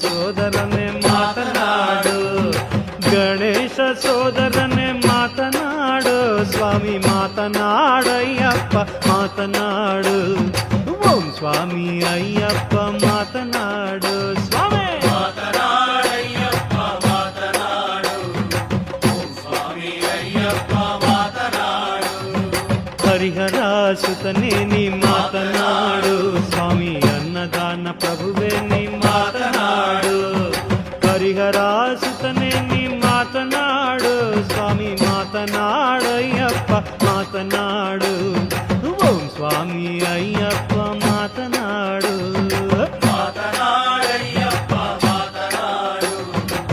ಸೋದರನೇ ಮಾತನಾಡು, ಗಣೇಶ ಸೋದರನೇ ಮಾತನಾಡು, ಸ್ವಾಮಿ ಮಾತನಾಡಯ್ಯಪ್ಪ ಮಾತನಾಡು, ಓಂ ಸ್ವಾಮಿ ಅಯ್ಯಪ್ಪ ಮಾತನಾಡು, ಸ್ವಾಮಿ ಮಾತನಾಡಯ್ಯಪ್ಪ ಮಾತನಾಡು, ಓಂ ಸ್ವಾಮಿ ಅಯ್ಯಪ್ಪ ಮಾತನಾಡು. ಹರಿಹರ ಸುತನೇ ನೀ ಮಾತನಾಡು, ಸ್ವಾಮಿ ಅನ್ನದಾನ ಪ್ರಭುವೇ ನೀ ಮಾತನಾಡು, ಹರಿಹರ ಸುತನೇ ನೀ ಮಾತನಾಡು, ಸ್ವಾಮಿ ಮಾತನಾಡಯ್ಯಪ್ಪ ಮಾತನಾಡು, ಓಂ ಸ್ವಾಮಿ ಅಯ್ಯ